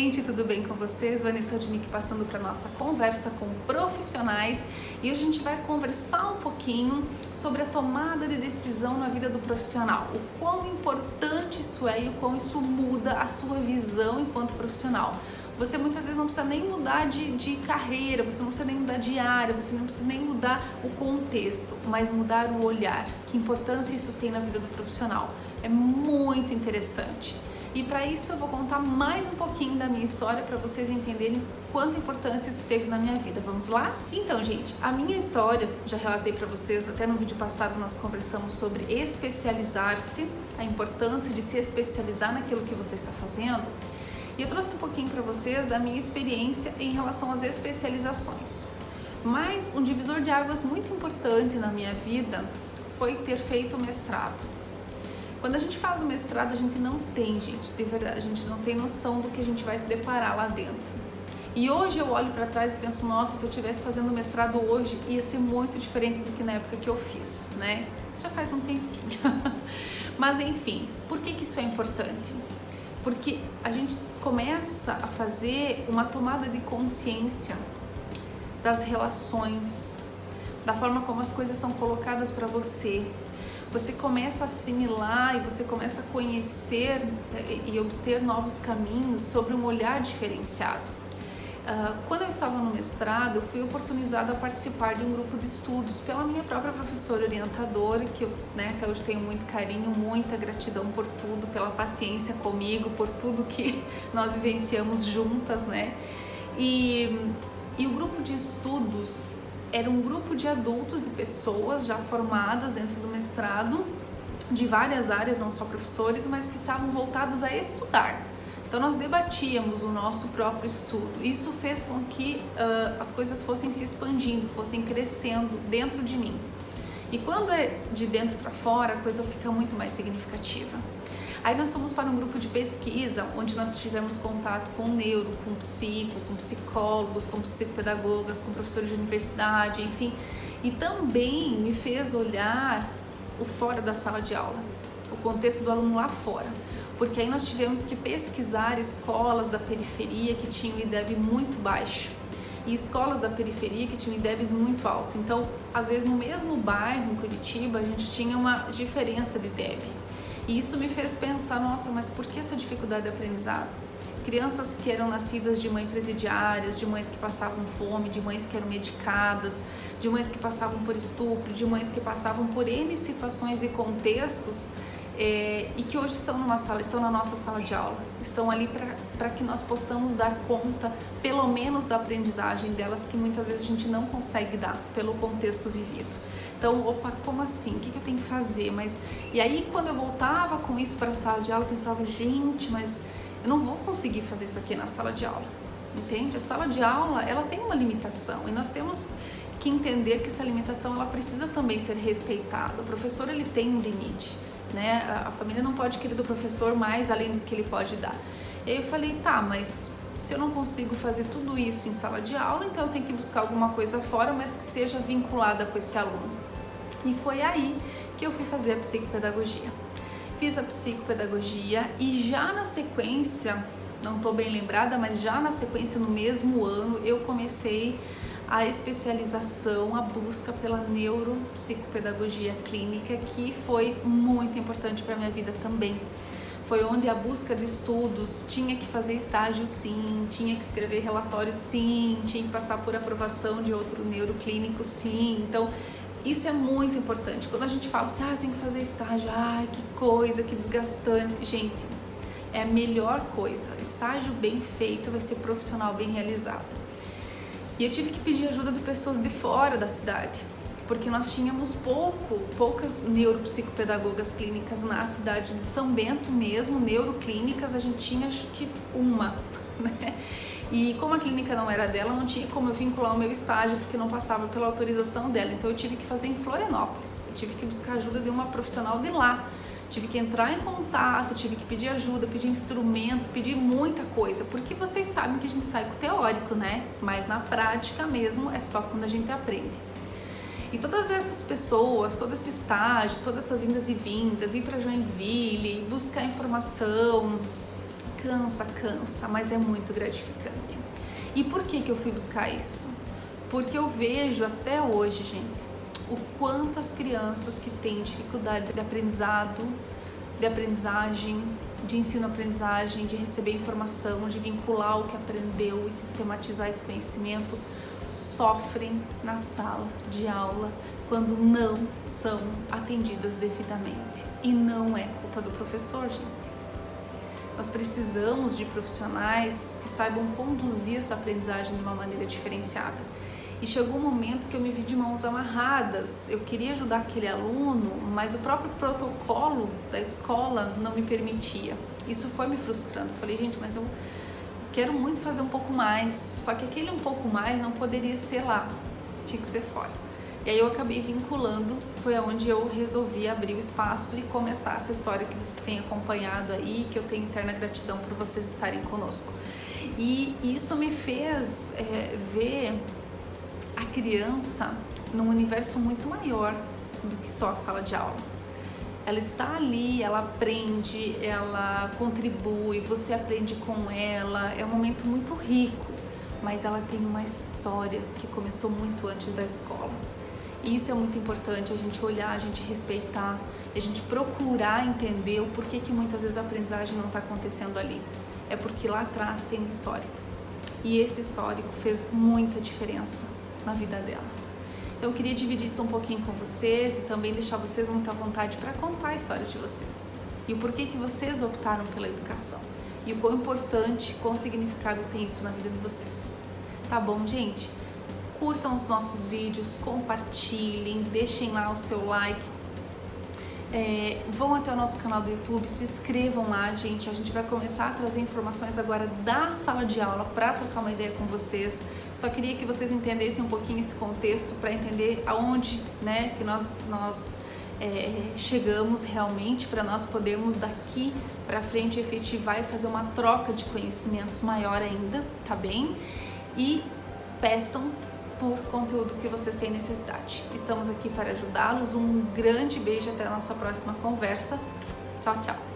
gente, tudo bem com vocês? Vanessa Odinick passando para nossa conversa com profissionais e hoje a gente vai conversar um pouquinho sobre a tomada de decisão na vida do profissional, o quão importante isso é e o quão isso muda a sua visão enquanto profissional. Você muitas vezes não precisa nem mudar de carreira, você não precisa nem mudar de área, você não precisa nem mudar o contexto, mas mudar o olhar. Que importância isso tem na vida do profissional? É muito interessante. E para isso eu vou contar mais um pouquinho da minha história para vocês entenderem quanta importância isso teve na minha vida. Vamos lá? Então, gente, a minha história, já relatei para vocês, até no vídeo passado nós conversamos sobre especializar-se, a importância de se especializar naquilo que você está fazendo. E eu trouxe um pouquinho para vocês da minha experiência em relação às especializações. Mas um divisor de águas muito importante na minha vida foi ter feito o mestrado. Quando a gente faz o mestrado, a gente não tem, gente, de verdade, a gente não tem noção do que a gente vai se deparar lá dentro. E hoje eu olho para trás e penso, nossa, se eu estivesse fazendo o mestrado hoje, ia ser muito diferente do que na época que eu fiz, né? Já faz um tempinho. Mas enfim, por que isso é importante? Porque a gente começa a fazer uma tomada de consciência das relações, da forma como as coisas são colocadas para você. Você começa a assimilar e você começa a conhecer e obter novos caminhos sobre um olhar diferenciado. Quando eu estava no mestrado, eu fui oportunizada a participar de um grupo de estudos pela minha própria professora orientadora, que eu até hoje tenho muito carinho, muita gratidão por tudo, pela paciência comigo, por tudo que nós vivenciamos juntas, né? E o grupo de estudos era um grupo de adultos e pessoas já formadas dentro do mestrado, de várias áreas, não só professores, mas que estavam voltados a estudar. Então nós debatíamos o nosso próprio estudo. Isso fez com que as coisas fossem se expandindo, fossem crescendo dentro de mim. E quando é de dentro para fora, a coisa fica muito mais significativa. Aí nós fomos para um grupo de pesquisa, onde nós tivemos contato com neuro, com psicólogos, com psicopedagogas, com professores de universidade, enfim. E também me fez olhar o fora da sala de aula, o contexto do aluno lá fora. Porque aí nós tivemos que pesquisar escolas da periferia que tinham IDEB muito baixo e escolas da periferia que tinham IDEBs muito alto. Então, às vezes no mesmo bairro, em Curitiba, a gente tinha uma diferença de IDEB. E isso me fez pensar, nossa, mas por que essa dificuldade de aprendizado? Crianças que eram nascidas de mães presidiárias, de mães que passavam fome, de mães que eram medicadas, de mães que passavam por estupro, de mães que passavam por N situações e contextos e que hoje estão na nossa sala de aula, estão ali para que nós possamos dar conta, pelo menos, da aprendizagem delas, que muitas vezes a gente não consegue dar pelo contexto vivido. Então, opa, como assim? O que eu tenho que fazer? E aí, quando eu voltava com isso para a sala de aula, eu pensava, gente, mas eu não vou conseguir fazer isso aqui na sala de aula, entende? A sala de aula, ela tem uma limitação e nós temos que entender que essa limitação, ela precisa também ser respeitada. O professor, ele tem um limite, né? A família não pode querer do professor mais além do que ele pode dar. E aí eu falei, tá, mas se eu não consigo fazer tudo isso em sala de aula, então eu tenho que buscar alguma coisa fora, mas que seja vinculada com esse aluno. E foi aí que eu fui fazer a psicopedagogia. Fiz a psicopedagogia e já na sequência, não estou bem lembrada, mas já na sequência, no mesmo ano, eu comecei a especialização, a busca pela neuropsicopedagogia clínica, que foi muito importante para a minha vida também. Foi onde a busca de estudos, tinha que fazer estágio sim, tinha que escrever relatório sim, tinha que passar por aprovação de outro neuroclínico sim. Então, isso é muito importante. Quando a gente fala assim, eu tenho que fazer estágio, que coisa, que desgastante. Gente, é a melhor coisa. Estágio bem feito vai ser profissional bem realizado. E eu tive que pedir ajuda de pessoas de fora da cidade, porque nós tínhamos poucas neuropsicopedagogas clínicas na cidade de São Bento mesmo, neuroclínicas, a gente tinha acho que uma, né? E como a clínica não era dela, não tinha como eu vincular o meu estágio, porque não passava pela autorização dela. Então eu tive que fazer em Florianópolis, eu tive que buscar ajuda de uma profissional de lá. Tive que entrar em contato, tive que pedir ajuda, pedir instrumento, pedir muita coisa, porque vocês sabem que a gente sai com o teórico, né? Mas na prática mesmo é só quando a gente aprende. E todas essas pessoas, todo esse estágio, todas essas indas e vindas, ir para Joinville, buscar informação, cansa, mas é muito gratificante. E por que eu fui buscar isso? Porque eu vejo até hoje, gente, o quanto as crianças que têm dificuldade de aprendizado, de aprendizagem, de ensino-aprendizagem, de receber informação, de vincular o que aprendeu e sistematizar esse conhecimento, sofrem na sala de aula quando não são atendidas devidamente. E não é culpa do professor, gente. Nós precisamos de profissionais que saibam conduzir essa aprendizagem de uma maneira diferenciada. E chegou um momento que eu me vi de mãos amarradas. Eu queria ajudar aquele aluno, mas o próprio protocolo da escola não me permitia. Isso foi me frustrando. Falei, gente, mas eu quero muito fazer um pouco mais. Só que aquele um pouco mais não poderia ser lá, tinha que ser fora. E aí eu acabei vinculando, foi onde eu resolvi abrir o espaço e começar essa história que vocês têm acompanhado aí, que eu tenho eterna gratidão por vocês estarem conosco. E isso me fez ver a criança num universo muito maior do que só a sala de aula. Ela está ali, ela aprende, ela contribui, você aprende com ela, é um momento muito rico, mas ela tem uma história que começou muito antes da escola. E isso é muito importante, a gente olhar, a gente respeitar, a gente procurar entender o porquê que muitas vezes a aprendizagem não está acontecendo ali. É porque lá atrás tem um histórico. E esse histórico fez muita diferença na vida dela. Então eu queria dividir isso um pouquinho com vocês e também deixar vocês muito à vontade para contar a história de vocês. E o porquê que vocês optaram pela educação. E o quão importante, quão significado tem isso na vida de vocês. Tá bom, gente? Curtam os nossos vídeos, compartilhem, deixem lá o seu like, vão até o nosso canal do YouTube, se inscrevam lá, gente. A gente vai começar a trazer informações agora da sala de aula para trocar uma ideia com vocês. Só queria que vocês entendessem um pouquinho esse contexto para entender aonde, né, que nós chegamos realmente, para nós podermos daqui para frente efetivar e fazer uma troca de conhecimentos maior ainda, tá bem? E peçam por conteúdo que vocês têm necessidade. Estamos aqui para ajudá-los. Um grande beijo, até a nossa próxima conversa. Tchau, tchau!